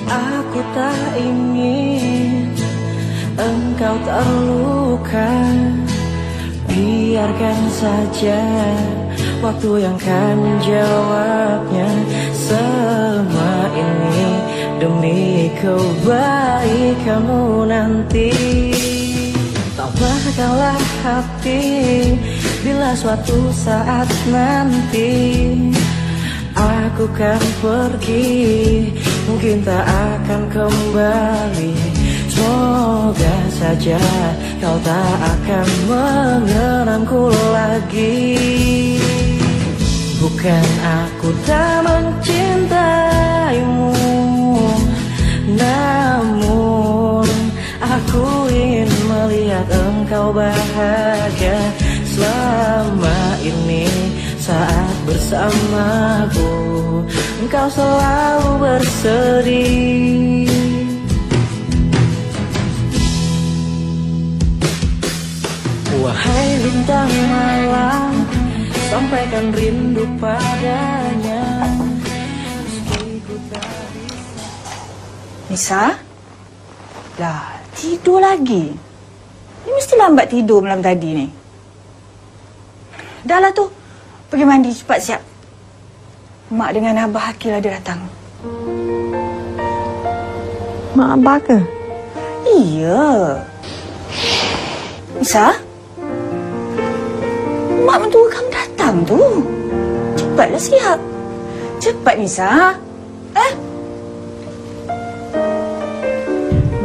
Aku tak ingin engkau terluka. Biarkan saja waktu yang kan menjawabnya. Semua ini demi kebaikanmu nanti. Tabahkanlah hati bila suatu saat nanti aku kan pergi, mungkin tak akan kembali. Semoga saja kau tak akan mengenangku lagi. Bukan aku tak mencintaimu, namun aku ingin melihat engkau bahagia selama ini. Saat bersamaku, engkau selalu bersedih. Wahai bintang malam, sampaikan rindu padanya. Nisa? Lah, tidur lagi? Ni mesti lambat tidur malam tadi ni. Dah lah tu. Pergi mandi, cepat siap. Mak dengan Abah Akil ada datang. Mak Abah ke? Iya. Nisa? Mak mentua kamu datang tu. Cepatlah siap. Cepat, Nisa.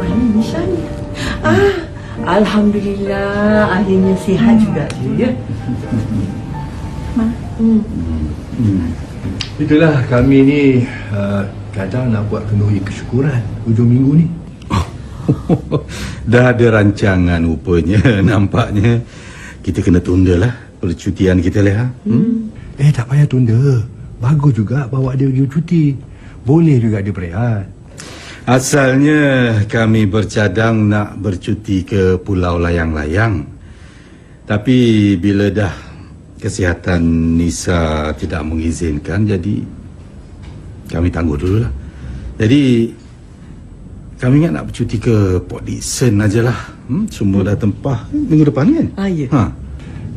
Mana Nisa ni? Alhamdulillah, akhirnya sihat juga dia, ya? Itulah kami ni kadang nak buat kenduri kesyukuran hujung minggu ni. Dah ada rancangan rupanya. Nampaknya kita kena tundalah percutian kita lah. Tak payah tunda. Bagus juga bawa dia pergi cuti. Boleh juga dia berehat. Asalnya kami bercadang nak bercuti ke Pulau Layang-Layang. Tapi bila dah kesihatan Nisa tidak mengizinkan, jadi kami tangguh dululah. Jadi kami ingat nak bercuti ke Port Dickson ajalah. Semua dah tempah minggu depan kan? Ya.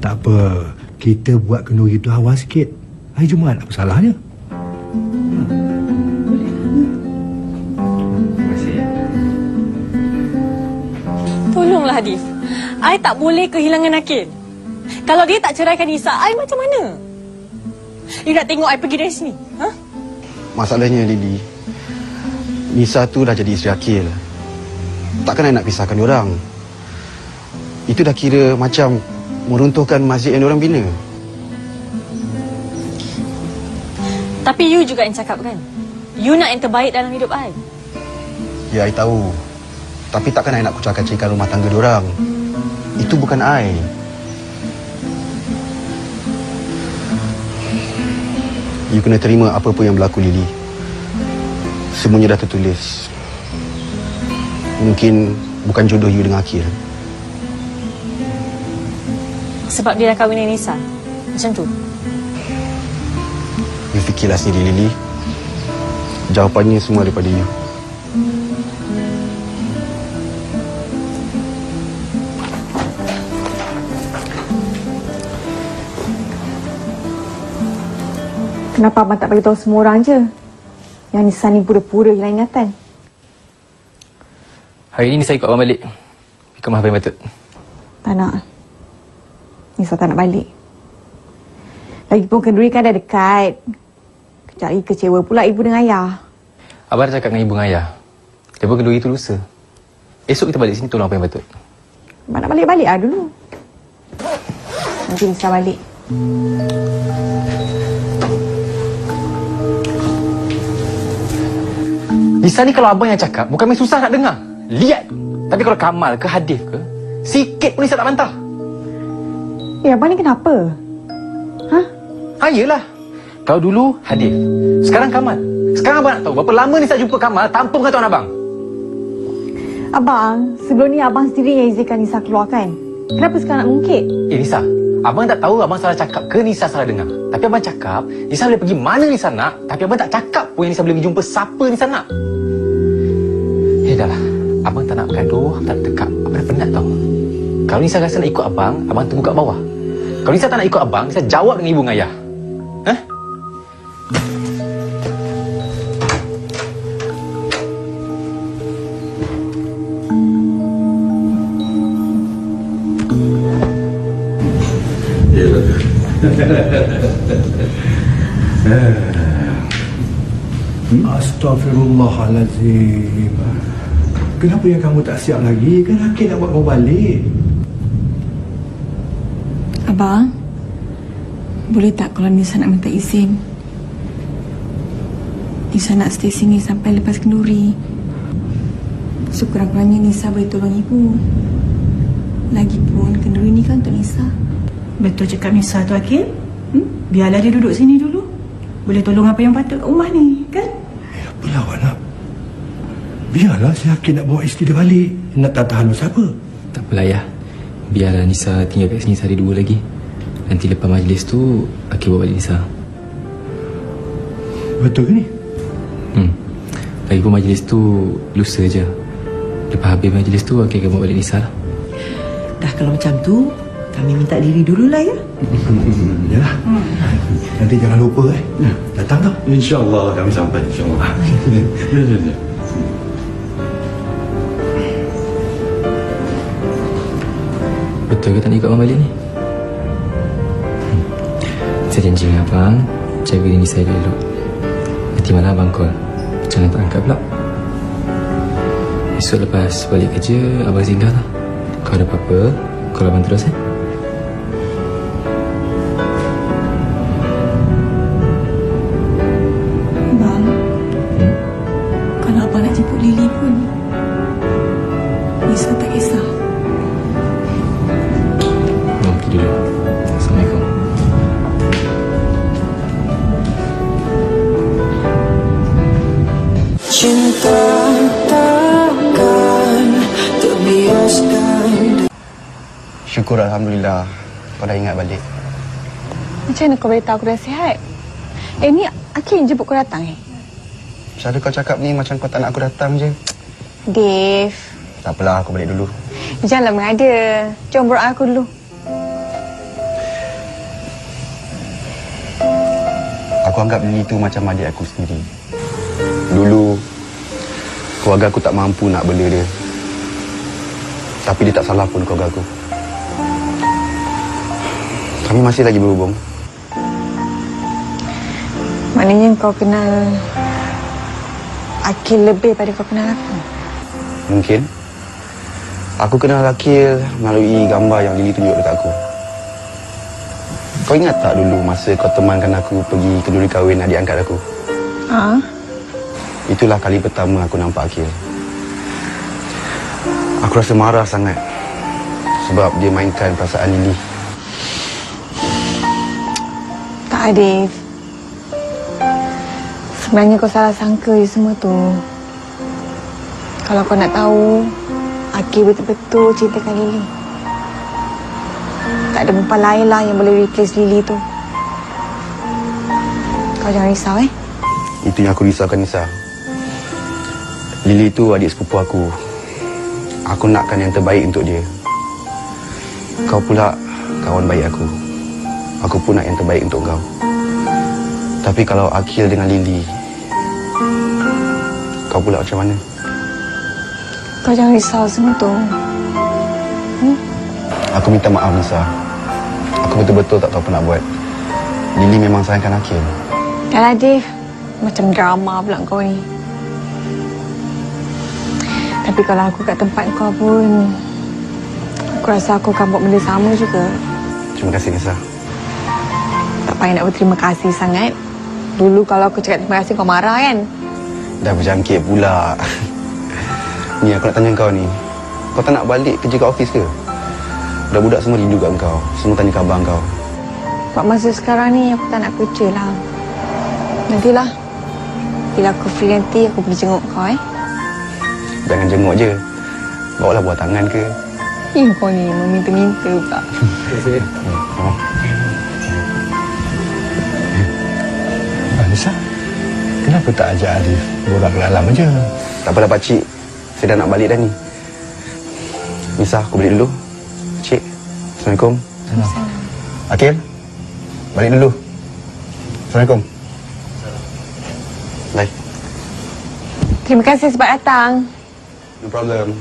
Tak apa, kita buat kenduri tu awal sikit. Hari Jumaat, apa salahnya? Tolonglah Hadif. I tak boleh kehilangan Akil. Kalau dia tak ceraikan Nisa, I macam mana? You nak tengok I pergi dari sini? Masalahnya, Lily, Nisa tu dah jadi isteri Akil. Takkan I nak pisahkan diorang. Itu dah kira macam meruntuhkan masjid yang diorang bina. Tapi you juga yang cakap kan? You nak yang terbaik dalam hidup I. Ya, I tahu. Tapi takkan I nak kucak-kacirkan rumah tangga diorang. Itu bukan I. You kena terima apa pun yang berlaku, Lily. Semuanya dah tertulis. Mungkin bukan jodoh you dengan Akil. Sebab dia dah kahwin dengan Nisa. Macam tu. You fikirlah sendiri, Lily. Jawapannya semua daripada you. Kenapa abang tak beritahu semua orang je? Yang Nisa ni pura-pura hilang ingatan. Hari ini Nisa ikut abang balik. Ke Mahfal Batuk. Tak nak. Nisa tak nak balik. Lagipun kenduri kan dah dekat. Kejap lagi kecewa pula ibu dengan ayah. Abang dah cakap dengan ibu dengan ayah. Dia pun kenduri itu lusa. Esok kita balik sini tolong apa yang patut. Abang nak balik-balik lah dulu. Nanti Nisa balik. Nisa ni kalau abang yang cakap, bukan main susah nak dengar. Lihat. Tapi kalau Kamal ke Hadif ke, sikit pun Nisa tak bantah. Abang ni kenapa? Yelah. Kalau dulu Hadif, sekarang Kamal. Sekarang abang nak tahu berapa lama Nisa jumpa Kamal tanpa pengetahuan abang. Abang, sebelum ni abang sendiri yang izinkan Nisa keluar kan? Kenapa sekarang nak mungkit? Nisa, abang tak tahu abang salah cakap ke Nisa salah dengar. Tapi abang cakap, Nisa boleh pergi mana Nisa nak. Tapi abang tak cakap pun yang Nisa boleh pergi jumpa siapa Nisa nak. dah lah. Abang tak nak bergaduh, tak nak tekak. Abang dah penat tau. Kalau Nisa rasa nak ikut abang tunggu kat bawah. Kalau Nisa tak nak ikut abang, Nisa jawab dengan ibu dan ayah. Hah? Astaghfirullahalazim. Kenapa yang kamu tak siap lagi? Kan Hakim nak buat kamu balik. Abang, boleh tak kalau Nisa nak minta izin? Nisa nak stay sini sampai lepas kenduri. Sekurang-kurangnya Nisa boleh tolong ibu. Lagipun kenduri ni kan untuk Nisa. Betul cakap Nisa tu, Akil. Biarlah dia duduk sini dulu. Boleh tolong apa yang patut kat rumah ni, kan? Apalah awak nak? Biarlah si Hakim nak bawa isteri dia balik. Nak tahan siapa? Tak apalah ayah. Biarlah Nisa tinggal kat sini sehari 2 lagi. Nanti lepas majlis tu Akil bawa balik Nisa. Betul ke ni? Lagipun majlis tu lusa je. Lepas habis majlis tu Akil akan bawa balik Nisa lah. Dah kalau macam tu, kami minta diri dululah ya. Yalah. Nanti jangan lupa datang tau. InsyaAllah kami sampai, insyaAllah. Betul ke tak nak ikut abang balik ni? Saya janji dengan abang, jaga diri saya elok. Nanti malam abang call, jangan tak angkat pula. Esok lepas balik kerja, abang singgah lah. Kalau ada apa-apa, call abang terus Bang, kalau abang nak jemput Lily pun, Nisa tak kisah. Abang pergi dulu. Assalamualaikum. Cinta takkan terbiaskan. Syukur Alhamdulillah kau dah ingat balik. Macam mana kau beritahu aku dah sihat? Ni Akil yang jemput kau datang Cara kau cakap ni macam kau tak nak aku datang je. Dave, Tak apalah, aku balik dulu. janganlah mengada. Jom berak aku dulu. Aku anggap Lily tu macam adik aku sendiri. Dulu keluarga aku tak mampu nak bela dia. Tapi dia tak salah pun keluarga aku. Kami masih lagi berhubung. Maknanya kau kenal Akil lebih pada kau kenal aku. Mungkin. Aku kenal Akil melalui gambar yang Lily tunjuk dekat aku. Kau ingat tak dulu masa kau temankan aku pergi kenduri kahwin adik angkat aku? Itulah kali pertama aku nampak Akil. Aku rasa marah sangat sebab dia mainkan perasaan Lily. Tak, Dave. Sebenarnya kau salah sangka je semua tu. Kalau kau nak tahu, Akil betul-betul cintakan Lily. Tak ada perempuan lain lah yang boleh replace Lily tu. Kau jangan risau Itu yang aku risaukan, Nisa. Lily tu adik sepupu aku. Aku nakkan yang terbaik untuk dia. Kau pula kawan baik aku. Aku pun nak yang terbaik untuk kau. Tapi kalau Akil dengan Lily, kau pula macam mana? Kau jangan risau semua tu. Aku minta maaf, Nisa. Aku betul-betul tak tahu apa nak buat. Lily memang sayangkan Akil. Yalah, Dave. Macam drama pula kau ni. Tapi kalau aku kat tempat kau pun, aku rasa aku akan buat benda sama juga. Terima kasih, Nisa. Tak payah nak berterima kasih sangat. Dulu kalau aku cakap terima kasih kau marah kan? Dah berjangkit pula. Ni aku nak tanya kau ni. Kau tak nak balik kerja kat office ke? Budak-budak semua rindu kat kau. Semua tanya khabar kau. Buat masa sekarang ni aku tak nak kerja lah. Nantilah. Bila aku free nanti aku pergi jenguk kau Jangan jenguk je. Bawalah buah tangan ke. Kau ni meminta-minta pula. Nisa, kenapa tak ajak Alif borak ke dalam aja? Tak apalah pakcik. Saya dah nak balik dah ni. Nisa, aku balik dulu. Cik, Assalamualaikum. Assalamualaikum. Akil, balik dulu. Assalamualaikum. Bye. Terima kasih sebab datang. No problem.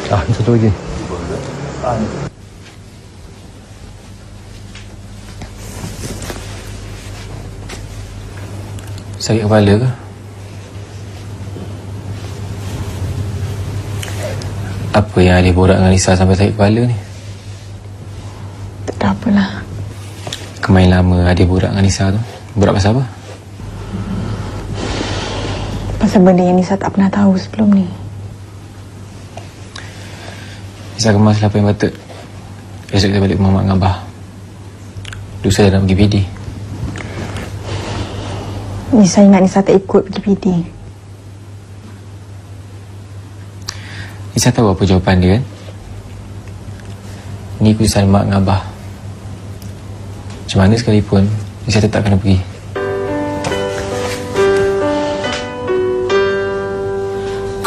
Ni satu lagi. Sakit kepala ke? Apa yang Alif borak dengan Nisa sampai sakit kepala ni? Tak ada apalah. Kemarin lama Alif borak dengan Nisa tu. Borak pasal apa? Pasal benda yang Nisa tak pernah tahu sebelum ni. Nisa kemaslah apa yang patut. Esok kita balik rumah mak dengan abah. Lusa dah nak pergi PD. Nisa ingat Nisa tak ikut pergi PD. Nisa tahu apa jawapan dia kan? Ni keputusan mak dengan abah. Macam mana sekalipun, Nisa tetap kena pergi.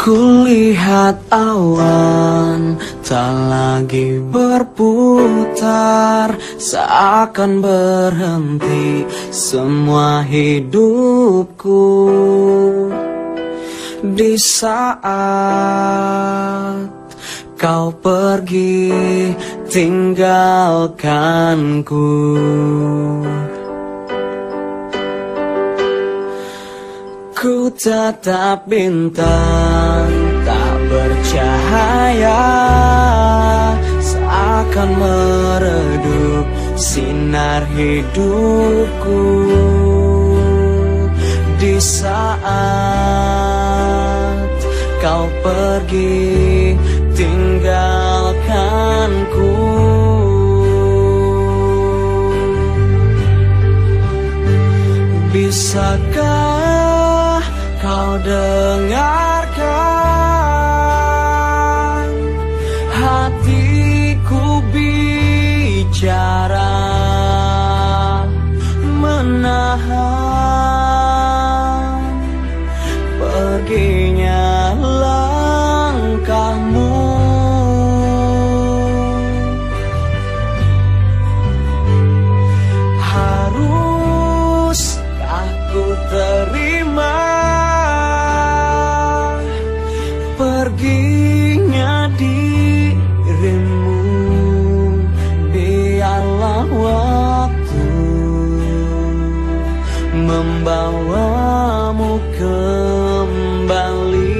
Kulihat awan tak lagi berputar, seakan berhenti semua hidupku. Di saat kau pergi tinggalkanku, ku tatap bintang tak bercahaya, seakan meredup sinar hidupku. Di saat kau pergi tinggalkanku, bisakah kau dengarkan hatiku bicara, menahan perginya langkahmu. Haruskah ku terima perginya dirimu? Biarlah waktu membawamu kembali.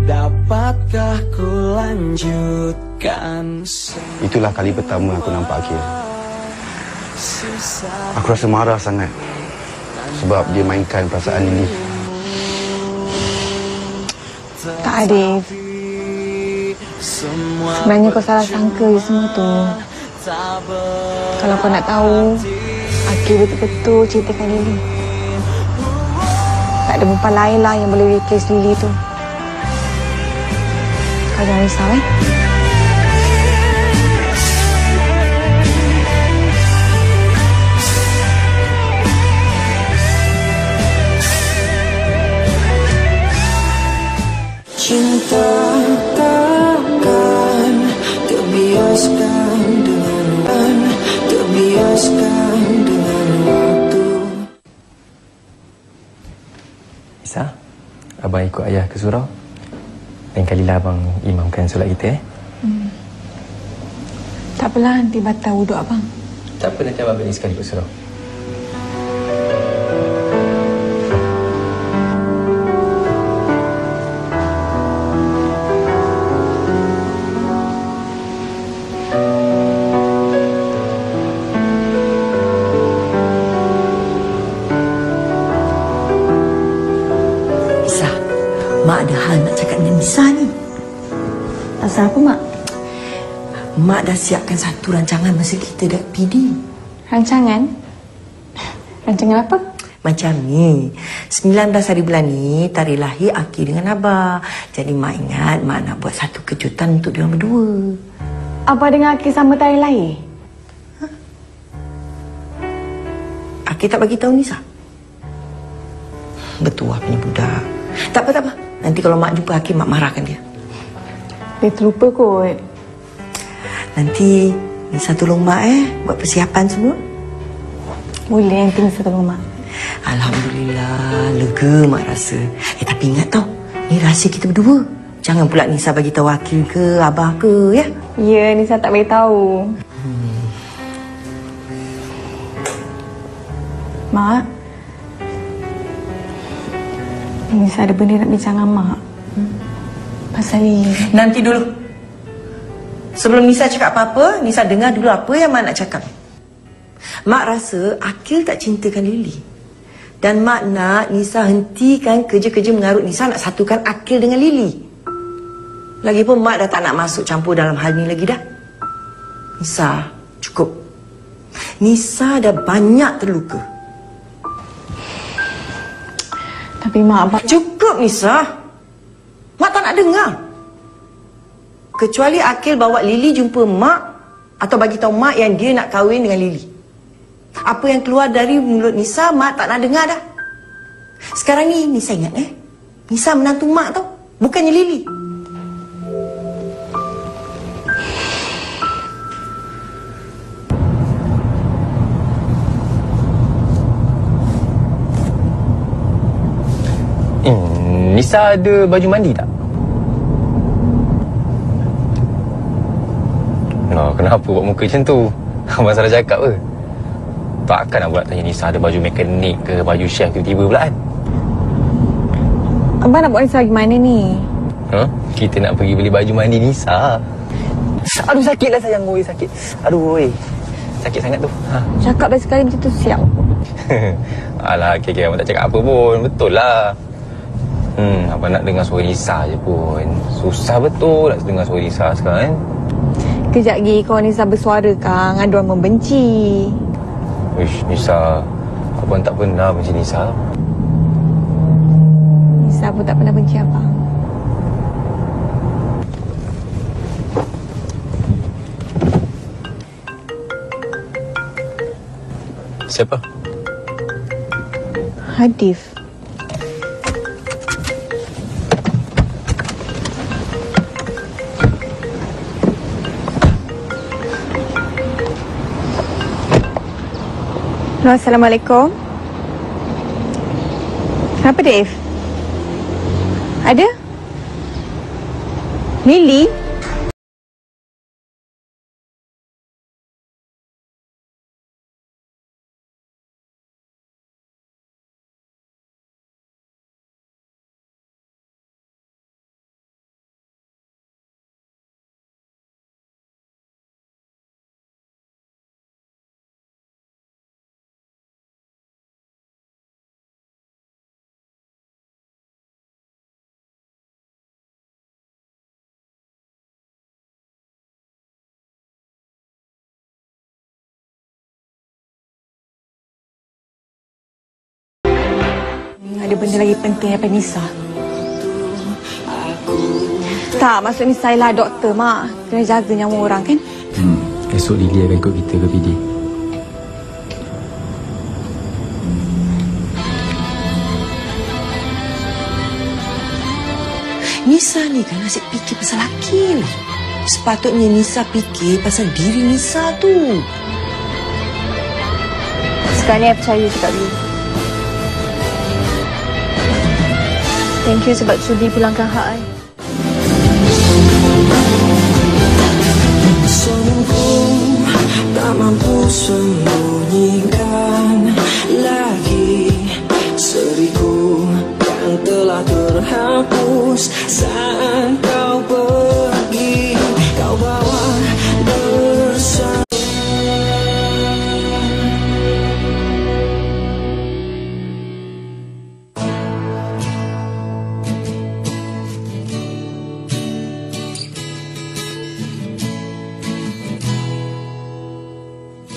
Dapatkah ku lanjutkan? Itulah kali pertama aku nampak Akil. Aku rasa marah sangat sebab dia mainkan perasaan Lily. Tak, Adif. Sebenarnya kau salah sangka je semua tu. Kalau kau nak tahu, Akil betul-betul ceritakan Lily. Tak ada perempuan lain lah yang boleh replace Lily tu. Kau jangan risau, Cinta takkan terbiaskan dengan waktu. Nisa, abang ikut ayah ke surau. Lain kalilah abang imamkan solat kita. Tak apalah, nanti batal wuduk abang. Tak apa, nanti abang balik sekali ke surau. Mak ada hal nak cakap dengan Nisa ni. Pasal apa, Mak? Mak dah siapkan satu rancangan masa kita dah PD. Rancangan? Rancangan apa? Macam ni, 19 hari bulan ni tarikh lahir Akil dengan Abah. Jadi Mak ingat Mak nak buat satu kejutan untuk diorang berdua. Abah dengan Akil sama tarikh lahir? Akil tak bagi tahu Nisa? Bertuah punya budak. Tak apa, tak apa. Nanti kalau mak jumpa Hakim, mak marahkan dia. Dia terlupa kot. Nanti Nisa tolong mak buat persiapan semua. Boleh nanti Nisa tolong mak. Alhamdulillah, lega mak rasa. Tapi ingat tau, ni rahsia kita berdua. Jangan pula Nisa bagi tahu Akil ke Abah ke, ya? Ya, Nisa tak beritahu. Mak, Nisa ada benda nak bincang dengan mak. Pasal ni. Nanti dulu. Sebelum Nisa cakap apa-apa, Nisa dengar dulu apa yang mak nak cakap. Mak rasa Akil tak cintakan Lily. Dan mak nak Nisa hentikan kerja-kerja mengarut Nisa nak satukan Akil dengan Lily. Lagipun mak dah tak nak masuk campur dalam hal ni lagi dah. Nisa, cukup. Nisa dah banyak terluka. Tapi mak abang... Cukup Nisa. Mak tak nak dengar. Kecuali Akil bawa Lily jumpa mak atau bagi tahu mak yang dia nak kahwin dengan Lily. Apa yang keluar dari mulut Nisa, mak tak nak dengar dah. Sekarang ni Nisa ingat Nisa menantu mak tau, bukannya Lily. Nisa ada baju mandi tak? Kenapa buat muka macam tu? Abang salah cakap ke? Takkan nak buat tanya Nisa ada baju mekanik ke baju chef tiba-tiba pula kan? Abang nak buat Nisa gimana ni? Kita nak pergi beli baju mandi Nisa. Aduh sakitlah sayang, oi sakit. Aduh oi. Sakit sangat tu. Cakap dah sekali macam tu siap. Alah, okay, abang tak cakap apa pun. Betul lah. Abang nak dengar suara Nisa je pun. Susah betul nak dengar suara Nisa sekarang kan? Kejap lagi kalau Nisa bersuara kan, ada orang membenci. Uish, Nisa. Abang tak pernah benci Nisa. Nisa pun tak pernah benci abang. Siapa? Hadif. Assalamualaikum. Kenapa Dave? Ada? Lily? Ada benda lagi penting daripada Nisa. Tak, maksud Nisa ialah doktor, Mak. Kena jaga nyawa orang, kan? Esok Lily akan ikut kita ke PD. Nisa ni kan asyik fikir pasal Akil. Sepatutnya Nisa fikir pasal diri Nisa tu. Sekarang ni saya percaya cakap dia. Thank you sebab sudi pulangkan hak saya. Senyumku tak mampu sembunyikan lagi seriku yang telah terhapus saat kau pergi. Kau bawa bersama.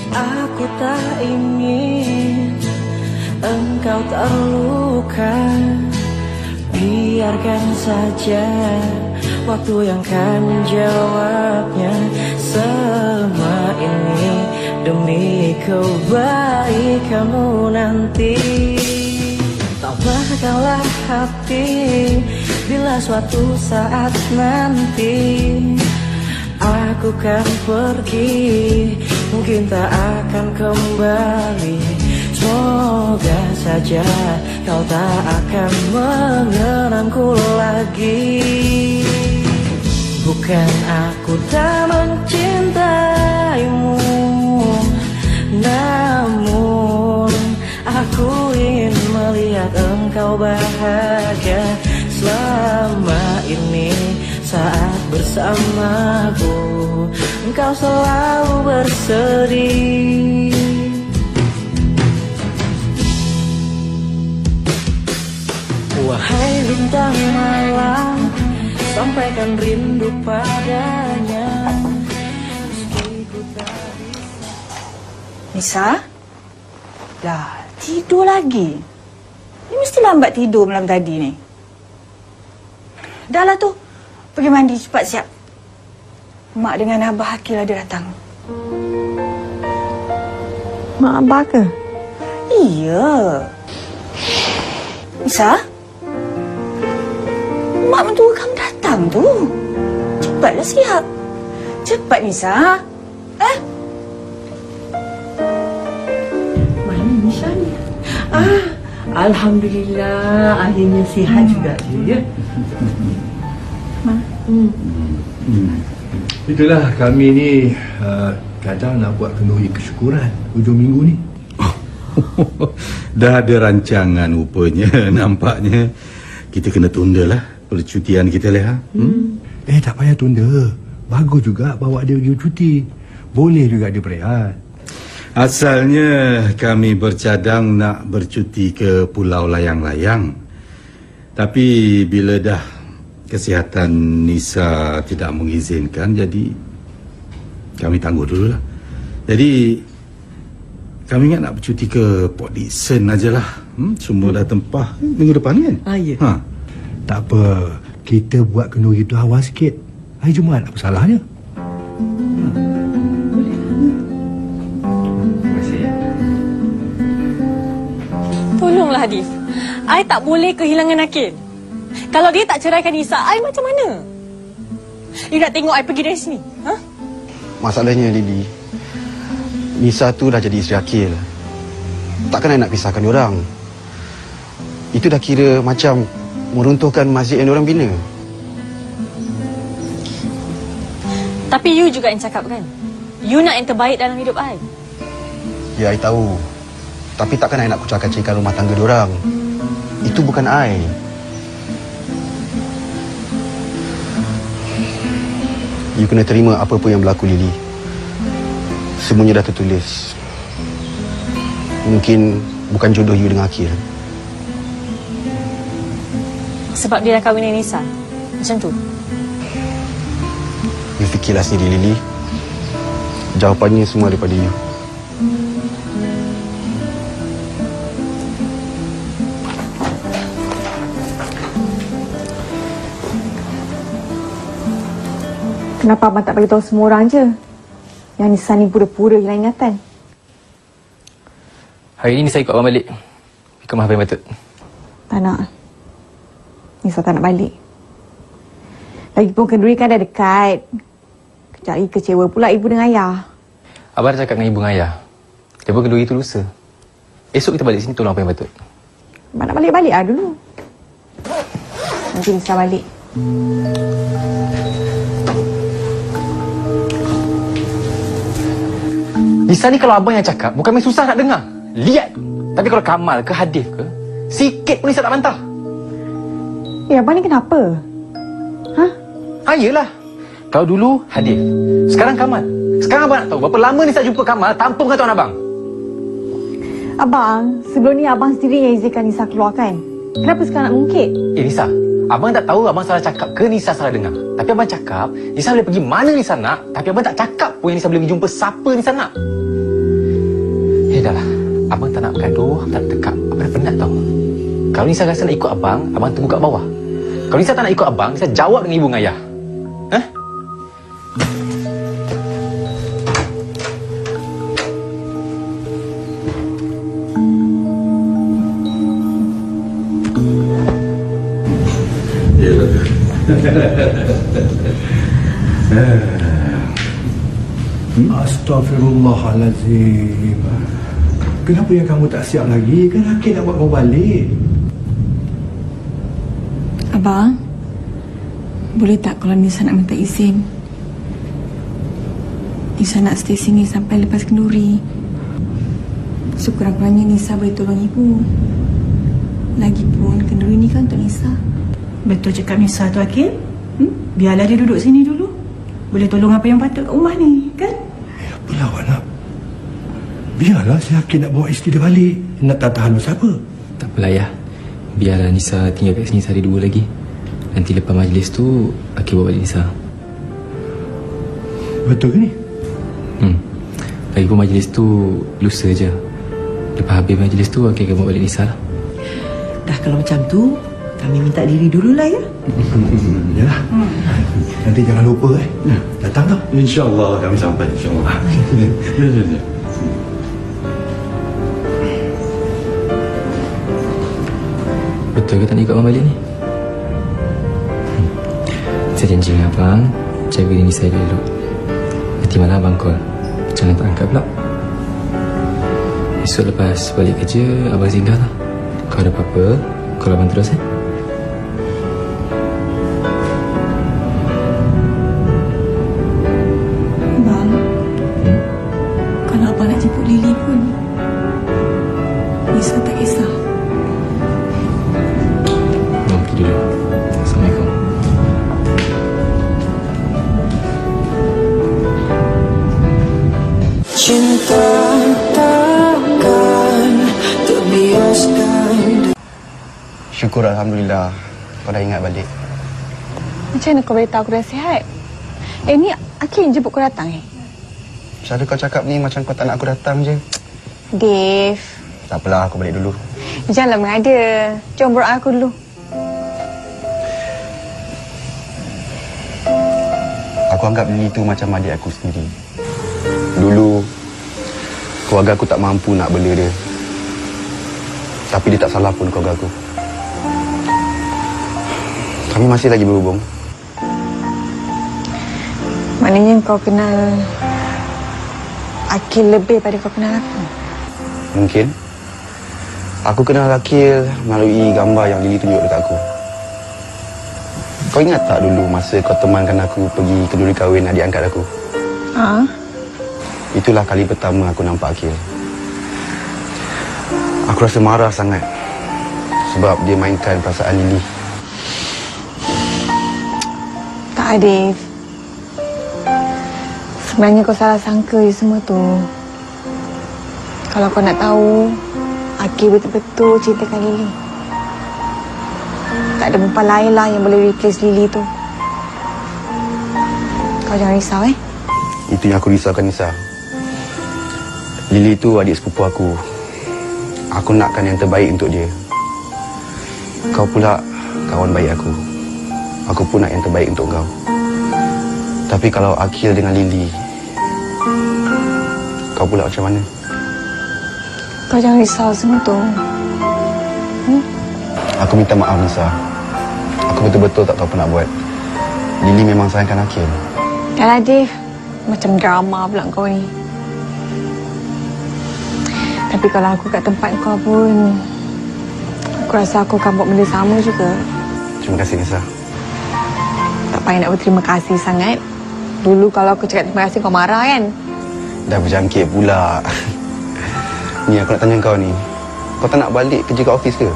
Aku tak ingin engkau terluka. Biarkan saja waktu yang akan menjawabnya. Semua ini demi kebaikanmu nanti. Sabarkanlah hati, bila suatu saat nanti aku kan pergi, mungkin tak akan kembali. Semoga saja kau tak akan mengenangku lagi. Bukan aku tak mencintaimu, namun aku ingin melihat engkau bahagia selama ini. Saat bersamaku, engkau selalu bersedih. Wahai bintang malam, sampaikan rindu padanya. Nisa? Dah, tidur lagi. Ni mesti lambat tidur malam tadi ni. Dah lah tu. Pergi mandi cepat siap. Mak dengan Abah Akil ada datang. Mak Abah ke? Iya. Nisa? Mak mentua kamu datang tu. Cepatlah siap. Cepat Nisa. Mana Nisa ni? Alhamdulillah, akhirnya sihat juga dia, ya. Itulah kami ni kadang nak buat kenduri kesyukuran hujung minggu ni. Dah ada rancangan rupanya. Nampaknya kita kena tundalah percutian kita, Leha. Tak payah tunda. Bagus juga bawa dia pergi cuti. Boleh juga dia berehat. Asalnya kami bercadang nak bercuti ke Pulau Layang-Layang. Tapi bila dah kesihatan Nisa tidak mengizinkan, jadi kami tangguh dulu lah. Jadi kami ingat nak bercuti ke Port Dickson ajalah. Semua dah tempah minggu depan ni kan? Ya. Tak apa, kita buat kenduri tu awal sikit. Hari Jumaat, apa salahnya? Tolonglah Hadif. I tak boleh kehilangan Akil. Kalau dia tak ceraikan Nisa, I macam mana? You nak tengok I pergi dari sini? Masalahnya Lily, Nisa tu dah jadi isteri Akil. Takkan I nak pisahkan diorang. Itu dah kira macam meruntuhkan masjid yang diorang bina. Tapi you juga yang cakap kan? You nak yang terbaik dalam hidup I. Ya, I tahu. Tapi takkan I nak kucak-kacirkan rumah tangga diorang. Itu bukan I. You kena terima apa-apa yang berlaku, Lily. Semuanya dah tertulis. Mungkin bukan jodoh you dengan Akil. Sebab dia dah kahwin dengan Nisa. Macam tu. You fikirlah sendiri, Lily. Jawapannya semua daripada you. Kenapa abang tak beritahu semua orang je? Yang Nisa ni pura-pura hilang ingatan. Hari ni Nisa ikut abang balik. Pergi ke Mahfaz Patut. Tak nak. Nisa tak nak balik. Lagipun kenduri kan dah dekat. Kejap lagi kecewa pula ibu dengan ayah. Abang dah cakap dengan ibu dengan ayah. Dia pun kenduri tu lusa. Esok kita balik sini tolong apa yang patut. Abang nak balik-balik lah dulu. Nanti Nisa balik. Nisa ni kalau abang yang cakap, bukan main susah nak dengar. Lihat. Tapi kalau Kamal ke Hadif ke, sikit pun Nisa tak bantah. Abang ni kenapa? Yelah. Kalau dulu Hadif, sekarang Kamal. Sekarang abang nak tahu berapa lama Nisa jumpa Kamal tanpa pengetahuan abang. Abang, sebelum ni abang sendiri yang izinkan Nisa keluar kan? Kenapa sekarang nak mungkit? Nisa, abang tak tahu abang salah cakap ke Nisa salah dengar. Tapi abang cakap, Nisa boleh pergi mana Nisa nak. Tapi abang tak cakap pun yang Nisa boleh pergi jumpa siapa Nisa nak. Dah lah. Abang tak nak bergaduh, tak nak tekak. Abang dah penat tau. Kalau Nisa rasa nak ikut abang, abang tunggu kat bawah. Kalau Nisa tak nak ikut abang, Nisa jawab dengan ibu dengan ayah. Astaghfirullahalazim. Kenapa yang kamu tak siap lagi? Kan Akil nak buat kau balik. Abang, boleh tak kalau Nisa nak minta izin? Nisa nak stay sini sampai lepas kenduri. Sekurang-kurangnya Nisa boleh tolong ibu. Lagipun kenduri ni kan untuk Nisa. Betul cakap Nisa tu Akil. Biarlah dia duduk sini dulu. Boleh tolong apa yang patut kat rumah ni, kan? Apalah awak nak. Biarlah si Akil nak bawa isteri dia balik. Nak tahan siapa? Tak apalah ya. Biarlah Nisa tinggal kat sini sehari 2 lagi. Nanti lepas majlis tu Akil bawa balik Nisa. Betul ke ni? Lagipun majlis tu lusa je. Lepas habis majlis tu Akil akan bawa balik Nisa lah. Dah kalau macam tu, kami minta diri dululah ya. Yalah. Nanti jangan lupa datang tau. InsyaAllah kami sampai. InsyaAllah. Ya. Betul ke tak nak ikut abang balik ni? Saya janji dengan abang, jaga diri saya dulu. Nanti malam abang call. Jangan tak angkat pula. Esok lepas balik kerja, abang singgah lah. Kalau ada apa-apa, call abang terus Abang, kalau abang nak jemput Lily pun, Nisa tak kisah. Abang pergi dulu. Assalamualaikum. Cinta takkan terbiaskan. Syukur Alhamdulillah kau dah ingat balik. Macam mana kau beritahu aku dah sihat? Ni Akil yang jemput kau datang Cara kau cakap ni macam kau tak nak aku datang je. Dave. Tak apalah, aku balik dulu. Janganlah mengada. Jom berorak aku dulu. Aku anggap Lily tu macam adik aku sendiri. Dulu keluarga aku tak mampu nak bela dia. Tapi dia tak salah pun keluarga aku. Kami masih lagi berhubung. Maknanya kau kenal Akil lebih pada kau kenal aku. Mungkin. Aku kenal Akil melalui gambar yang Lily tunjuk dekat aku. Kau ingat tak dulu masa kau temankan aku pergi kenduri kahwin adik angkat aku? Itulah kali pertama aku nampak Akil. Aku rasa marah sangat sebab dia mainkan perasaan Lily. Tak, Dave. Sebenarnya kau salah sangka je semua tu. Kalau kau nak tahu, Akil betul-betul cintakan Lily. Tak ada perempuan lain lah yang boleh replace Lily tu. Kau jangan risau Itu yang aku risaukan, Nisa. Lily tu adik sepupu aku. Aku nakkan yang terbaik untuk dia. Kau pula kawan baik aku. Aku pun nak yang terbaik untuk kau. Tapi kalau Akil dengan Lily, kau pula macam mana? Kau jangan risau semua tu. Aku minta maaf, Nisa. Aku betul-betul tak tahu apa nak buat. Lily memang sayangkan Akil. Yalah, Dave. Macam drama pula kau ni. Tapi kalau aku kat tempat kau pun, aku rasa aku akan buat benda sama juga. Terima kasih, Nisa. Tak payah nak berterima kasih sangat. Dulu kalau aku cakap terima kasih kau marah kan? Dah berjangkit pula. Ni aku nak tanya kau ni. Kau tak nak balik kerja kat office ke?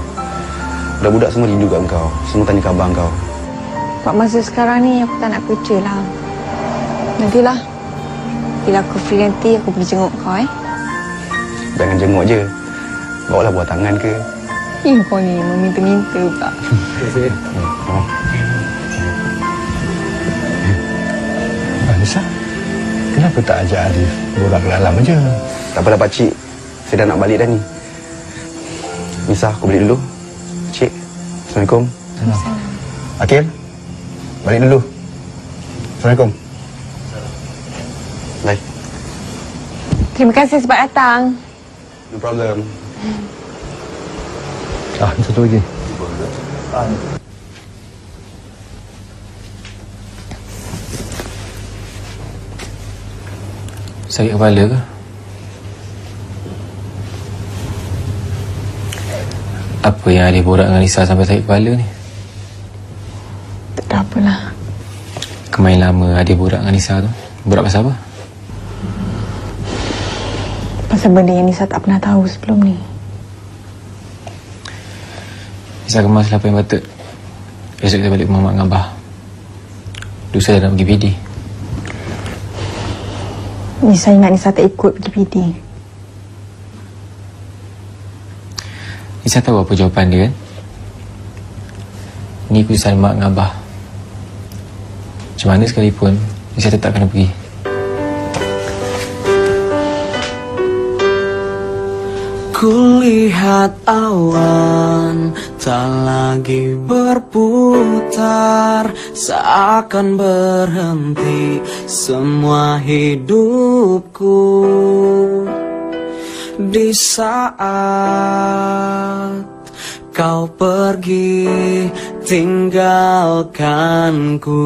Budak-budak semua rindu kat kau. Semua tanya khabar kau. Buat masa sekarang ni aku tak nak kerja lah. Nantilah. Bila aku free nanti aku pergi jenguk kau Jangan jenguk je. Bawalah buah tangan ke. Kau ni meminta-minta pula. Nisa, kenapa tak ajak Arif borak ke dalam aja? Tak apalah pakcik. Saya dah nak balik dah ni. Nisa, aku balik dulu. Cik, Assalamualaikum. Akil, balik dulu. Assalamualaikum. Bye. Terima kasih sebab datang. No problem. Satu lagi. Sakit kepala ke? Apa yang Alif borak dengan Nisa sampai sakit kepala ni? Tak ada apalah. Kemarin lama Alif borak dengan Nisa tu. Borak pasal apa? Pasal benda yang Nisa tak pernah tahu sebelum ni. Nisa kemaslah apa yang patut. Esok kita balik rumah mak dengan abah. Lusa dah nak pergi PD. Nisa ingat Nisa tak ikut pergi PD. Nisa tahu apa jawapan dia kan? Ni keputusan mak dengan abah. Macam mana sekalipun, Nisa tetap kena pergi. Kulihat awan tak lagi berputar, seakan berhenti semua hidupku. Di saat kau pergi tinggalkanku,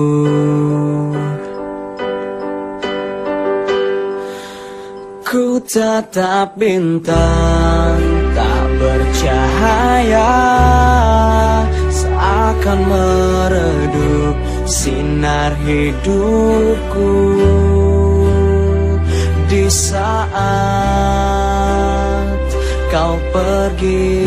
ku tatap bintang tak bercahaya, seakan meredup sinar hidupku. Di saat kau pergi